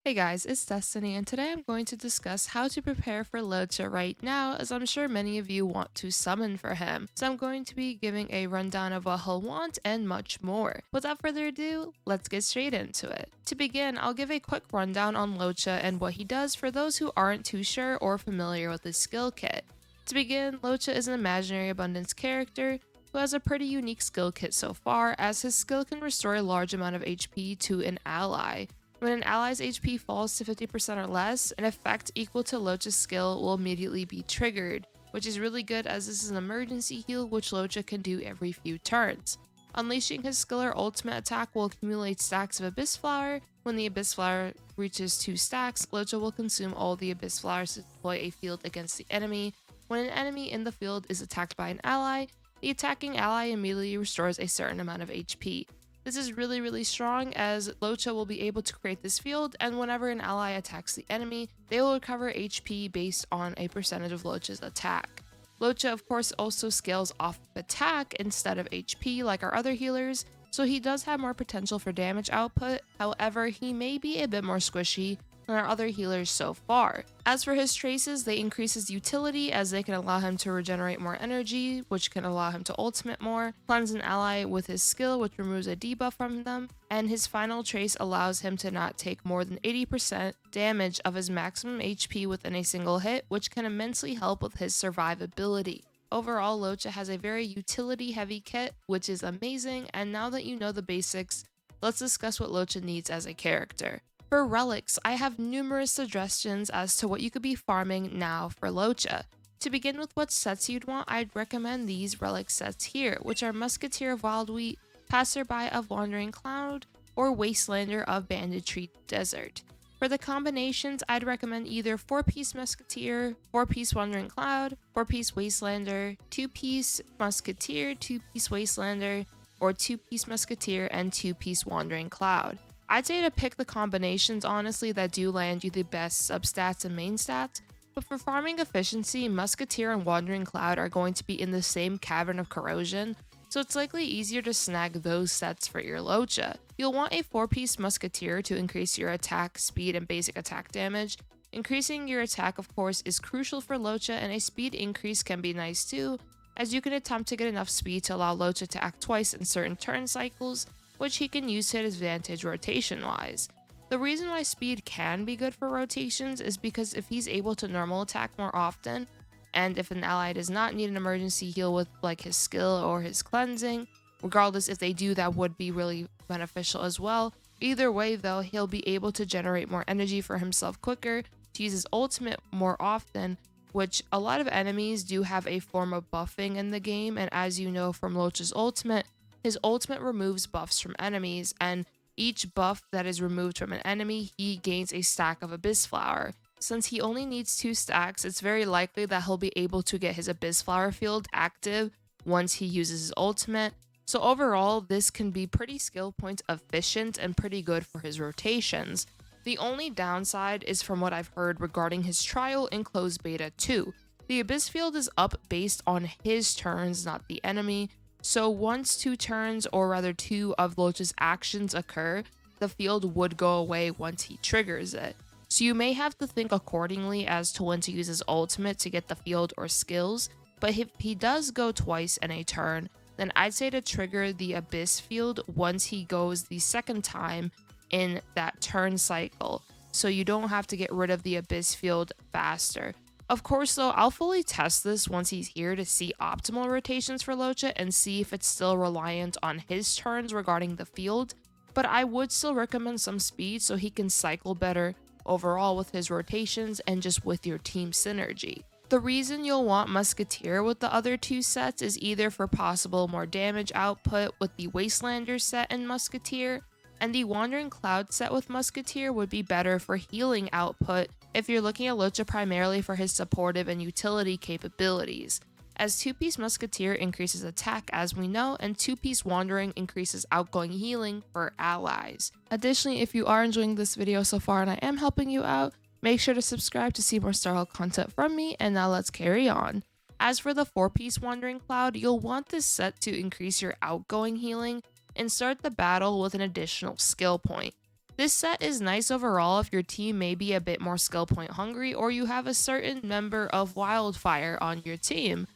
Hey guys, it's Destiny, and today I'm going to discuss how to prepare for Luocha right now, as I'm sure many of you want to summon for him. So I'm going to be giving a rundown of what he'll want and much more. Without further ado, let's get straight into it. To begin, I'll give a quick rundown on Luocha and what he does for those who aren't too sure or familiar with his skill kit. To begin, Luocha is an imaginary abundance character who has a pretty unique skill kit so far, as his skill can restore a large amount of HP to an ally. When an ally's HP falls to 50% or less, an effect equal to Luocha's skill will immediately be triggered, which is really good as this is an emergency heal which Luocha can do every few turns. Unleashing his skill or ultimate attack will accumulate stacks of Abyss Flower. When the Abyss Flower reaches 2 stacks, Luocha will consume all the Abyss Flowers to deploy a field against the enemy. When an enemy in the field is attacked by an ally, the attacking ally immediately restores a certain amount of HP. This is really strong, as Luocha will be able to create this field, and whenever an ally attacks the enemy, they will recover HP based on a percentage of Luocha's attack. Luocha of course also scales off of attack instead of HP like our other healers, so he does have more potential for damage output. However, he may be a bit more squishy than our other healers so far. As for his traces, they increase his utility as they can allow him to regenerate more energy, which can allow him to ultimate more, cleanse an ally with his skill, which removes a debuff from them, and his final trace allows him to not take more than 80% damage of his maximum HP within a single hit, which can immensely help with his survivability. Overall, Luocha has a very utility heavy kit, which is amazing, and now that you know the basics, let's discuss what Luocha needs as a character. For relics, I have numerous suggestions as to what you could be farming now for Luocha. To begin with what sets you'd want, I'd recommend these relic sets here, which are Musketeer of Wild Wheat, Passerby of Wandering Cloud, or Wastelander of Banditry Desert. For the combinations, I'd recommend either 4-piece Musketeer, 4-piece Wandering Cloud, 4-piece Wastelander, 2-piece Musketeer, 2-piece Wastelander, or 2-piece Musketeer and 2-piece Wandering Cloud. I'd say to pick the combinations honestly that do land you the best substats and main stats, but for farming efficiency, Musketeer and Wandering Cloud are going to be in the same Cavern of Corrosion, so it's likely easier to snag those sets for your Luocha. You'll want a 4-piece Musketeer to increase your attack, speed, and basic attack damage. Increasing your attack, of course, is crucial for Luocha, and a speed increase can be nice too, as you can attempt to get enough speed to allow Luocha to act twice in certain turn cycles, which he can use to his advantage rotation-wise. The reason why speed can be good for rotations is because if he's able to normal attack more often, and if an ally does not need an emergency heal with like his skill or his cleansing, regardless if they do, that would be really beneficial as well. Either way though, he'll be able to generate more energy for himself quicker, to use his ultimate more often, which a lot of enemies do have a form of buffing in the game, and as you know from Luocha's ultimate, his ultimate removes buffs from enemies, and each buff that is removed from an enemy, he gains a stack of Abyss Flower. Since he only needs 2 stacks, it's very likely that he'll be able to get his Abyss Flower field active once he uses his ultimate. So overall, this can be pretty skill point efficient and pretty good for his rotations. The only downside is from what I've heard regarding his trial in closed beta 2. The Abyss field is up based on his turns, not the enemy. So once 2 turns, or rather 2 of Luocha's actions occur, the field would go away once he triggers it. So you may have to think accordingly as to when to use his ultimate to get the field or skills, but if he does go twice in a turn, then I'd say to trigger the Abyss field once he goes the second time in that turn cycle, so you don't have to get rid of the Abyss field faster. Of course though, I'll fully test this once he's here to see optimal rotations for Luocha and see if it's still reliant on his turns regarding the field, but I would still recommend some speed so he can cycle better overall with his rotations and just with your team synergy. The reason you'll want Musketeer with the other 2 sets is either for possible more damage output with the Wastelander set and Musketeer, and the Wandering Cloud set with Musketeer would be better for healing output if you're looking at Luocha primarily for his supportive and utility capabilities, as 2-piece Musketeer increases attack as we know, and 2-piece Wandering increases outgoing healing for allies. Additionally, if you are enjoying this video so far and I am helping you out, make sure to subscribe to see more Starhawk content from me, and now let's carry on. As for the 4-piece Wandering Cloud, you'll want this set to increase your outgoing healing and start the battle with an additional skill point. This set is nice overall if your team may be a bit more skill point hungry or you have a certain member of Wildfire on your team.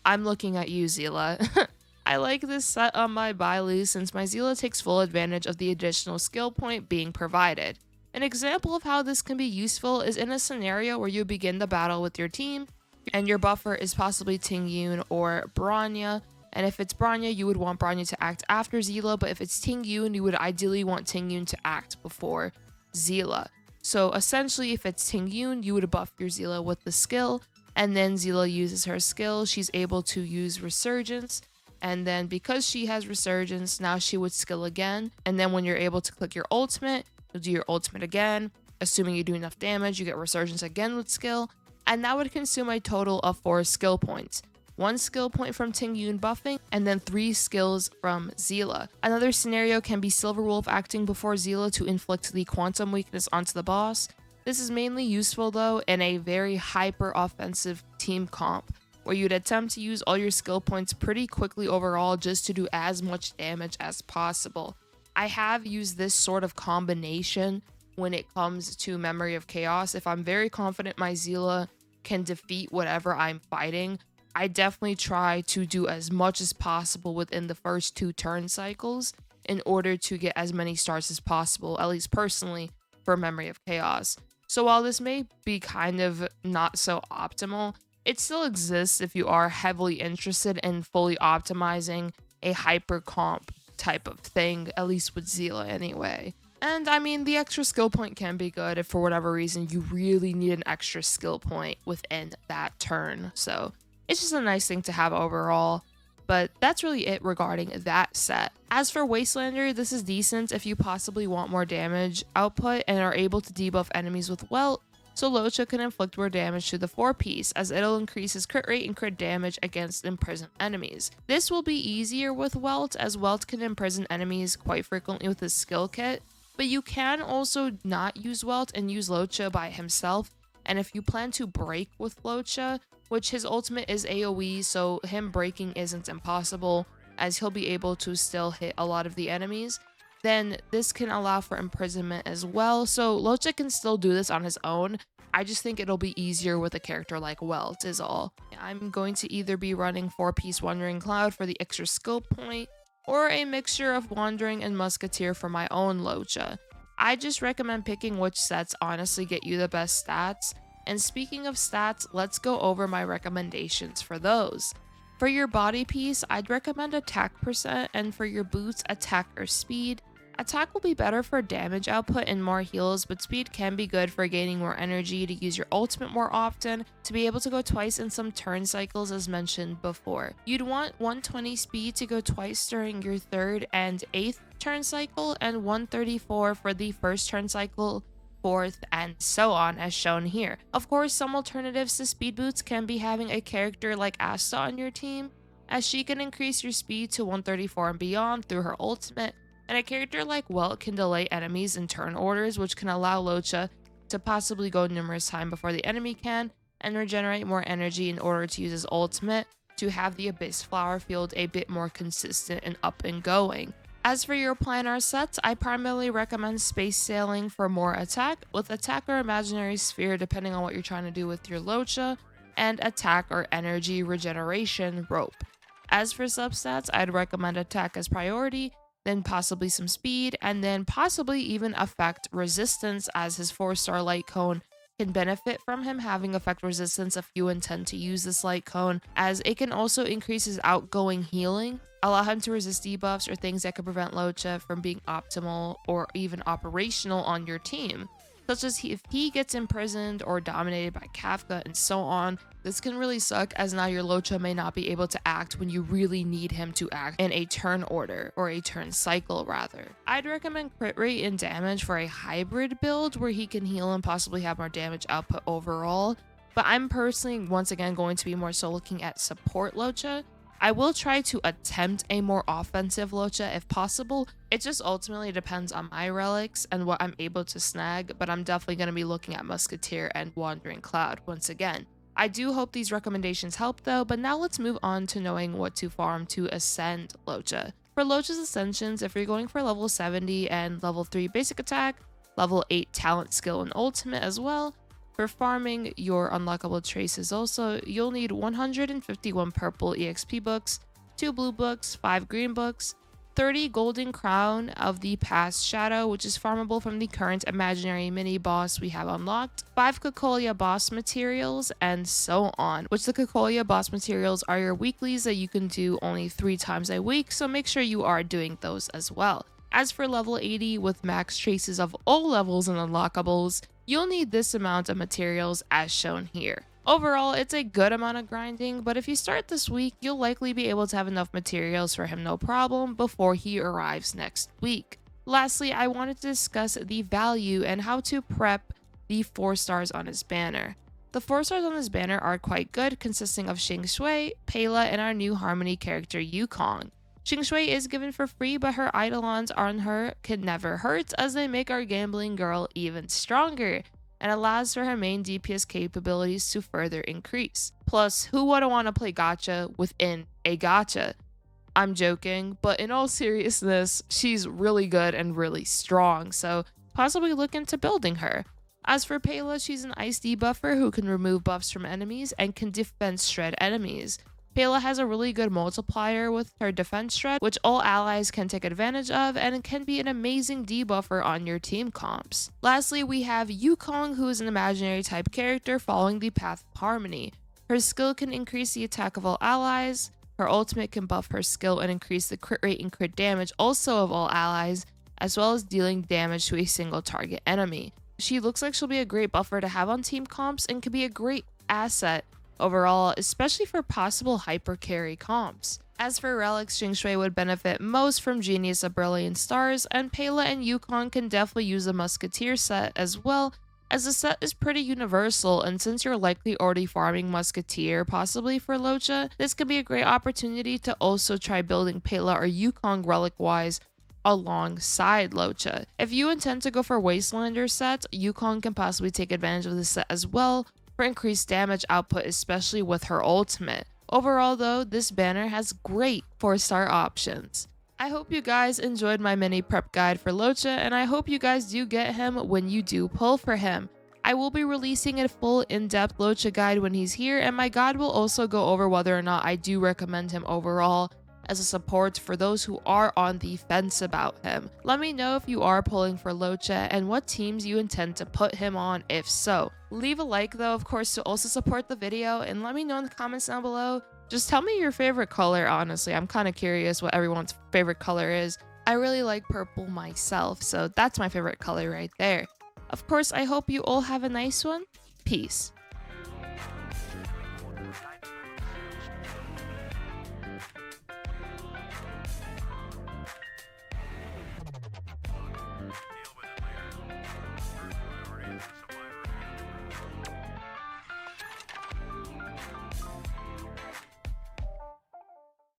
I'm looking at you, Zila. I like this set on my Bailu since my Zila takes full advantage of the additional skill point being provided. An example of how this can be useful is in a scenario where you begin the battle with your team and your buffer is possibly Tingyun or Bronya. And if it's Bronya, you would want Bronya to act after Zila, but if it's Tingyun, you would ideally want Tingyun to act before Zila. So essentially, if it's Tingyun, you would buff your Zila with the skill, and then Zila uses her skill, she's able to use Resurgence, and then because she has Resurgence, now she would skill again, and then when you're able to click your ultimate, you'll do your ultimate again. Assuming you do enough damage, you get Resurgence again with skill, and that would consume a total of 4 skill points. 1 skill point from Tingyun buffing, and then 3 skills from Zila. Another scenario can be Silverwolf acting before Zila to inflict the quantum weakness onto the boss. This is mainly useful though in a very hyper offensive team comp, where you'd attempt to use all your skill points pretty quickly overall just to do as much damage as possible. I have used this sort of combination when it comes to Memory of Chaos. If I'm very confident my Zila can defeat whatever I'm fighting, I definitely try to do as much as possible within the first 2 turn cycles in order to get as many stars as possible, at least personally, for Memory of Chaos. So while this may be kind of not so optimal, it still exists if you are heavily interested in fully optimizing a hyper comp type of thing, at least with Zila anyway. And I mean, the extra skill point can be good if for whatever reason you really need an extra skill point within that turn. So it's just a nice thing to have overall, but that's really it regarding that set. As for Wastelander, this is decent if you possibly want more damage output and are able to debuff enemies with Welt, so Luocha can inflict more damage to the 4-piece as it'll increase his crit rate and crit damage against imprisoned enemies. This will be easier with Welt, as Welt can imprison enemies quite frequently with his skill kit, but you can also not use Welt and use Luocha by himself, and if you plan to break with Luocha, which his ultimate is AoE, so him breaking isn't impossible, as he'll be able to still hit a lot of the enemies, then this can allow for imprisonment as well, so Luocha can still do this on his own. I just think it'll be easier with a character like Welt is all. I'm going to either be running 4-piece Wandering Cloud for the extra skill point, or a mixture of Wandering and Musketeer for my own Luocha. I just recommend picking which sets honestly get you the best stats. And speaking of stats, let's go over my recommendations for those. For your body piece, I'd recommend attack percent, and for your boots, attack or speed. Attack will be better for damage output and more heals, but speed can be good for gaining more energy to use your ultimate more often, to be able to go twice in some turn cycles as mentioned before. You'd want 120 speed to go twice during your 3rd and 8th turn cycle, and 134 for the 1st turn cycle, 4th, and so on as shown here. Of course, some alternatives to speed boots can be having a character like Asta on your team, as she can increase your speed to 134 and beyond through her ultimate, and a character like Welt can delay enemies in turn orders, which can allow Luocha to possibly go numerous times before the enemy can, and regenerate more energy in order to use his ultimate to have the Abyss Flower field a bit more consistent and up and going. As for your planar sets, I primarily recommend Space Sailing for more attack, with attack or Imaginary Sphere depending on what you're trying to do with your Luocha, and attack or Energy Regeneration Rope. As for substats, I'd recommend attack as priority, then possibly some speed, and then possibly even effect resistance, as his 4-star light cone can benefit from him having effect resistance if you intend to use this light cone, as it can also increase his outgoing healing, allow him to resist debuffs or things that could prevent Luocha from being optimal or even operational on your team, such as if he gets imprisoned or dominated by Kafka and so on. This can really suck, as now your Luocha may not be able to act when you really need him to act in a turn order, or a turn cycle rather. I'd recommend crit rate and damage for a hybrid build where he can heal and possibly have more damage output overall, but I'm personally once again going to be more so looking at support Luocha. I will try to attempt a more offensive Luocha if possible. It just ultimately depends on my relics and what I'm able to snag, but I'm definitely going to be looking at Musketeer and Wandering Cloud once again. I do hope these recommendations help though, but now let's move on to knowing what to farm to ascend Luocha. For Luocha's ascensions, if you're going for level 70 and level 3 basic attack, level 8 talent, skill, and ultimate as well. For farming your unlockable traces also, you'll need 151 purple EXP books, 2 blue books, 5 green books, 30 golden crown of the past shadow, which is farmable from the current imaginary mini boss we have unlocked, 5 Kokolia boss materials, and so on, which the Kokolia boss materials are your weeklies that you can do only 3 times a week, so make sure you are doing those as well. As for level 80 with max traces of all levels and unlockables, you'll need this amount of materials as shown here. Overall, it's a good amount of grinding, but if you start this week, you'll likely be able to have enough materials for him no problem before he arrives next week. Lastly, I wanted to discuss the value and how to prep the 4 stars on his banner. The 4 stars on his banner are quite good, consisting of Qingque, Pela, and our new Harmony character Yukong. Qingque is given for free, but her eidolons on her can never hurt as they make our gambling girl even stronger, and allows for her main DPS capabilities to further increase. Plus, who wouldn't want to play gacha within a gacha? I'm joking, but in all seriousness, she's really good and really strong, so possibly look into building her. As for Pela, she's an ice debuffer who can remove buffs from enemies and can defense shred enemies. Pela has a really good multiplier with her defense shred, which all allies can take advantage of and can be an amazing debuffer on your team comps. Lastly, we have Yukong, who is an imaginary type character following the path of harmony. Her skill can increase the attack of all allies, her ultimate can buff her skill and increase the crit rate and crit damage also of all allies, as well as dealing damage to a single target enemy. She looks like she'll be a great buffer to have on team comps and can be a great asset overall, especially for possible hyper carry comps. As for relics, Qingque would benefit most from Genius of Brilliant Stars, and Pela and Yukong can definitely use the Musketeer set as well, as the set is pretty universal, and since you're likely already farming Musketeer possibly for Luocha, this could be a great opportunity to also try building Pela or Yukong relic-wise alongside Luocha. If you intend to go for Wastelander sets, Yukong can possibly take advantage of this set as well, for increased damage output, especially with her ultimate. Overall though, this banner has great 4-star options. I hope you guys enjoyed my mini prep guide for Luocha, and I hope you guys do get him when you do pull for him. I will be releasing a full in-depth Luocha guide when he's here, and my guide will also go over whether or not I do recommend him overall as a support for those who are on the fence about him. Let me know if you are pulling for Luocha and what teams you intend to put him on if so. Leave a like though, of course, to also support the video, and let me know in the comments down below. Just tell me your favorite color, honestly. I'm kind of curious what everyone's favorite color is. I really like purple myself, so that's my favorite color right there. Of course, I hope you all have a nice one. Peace.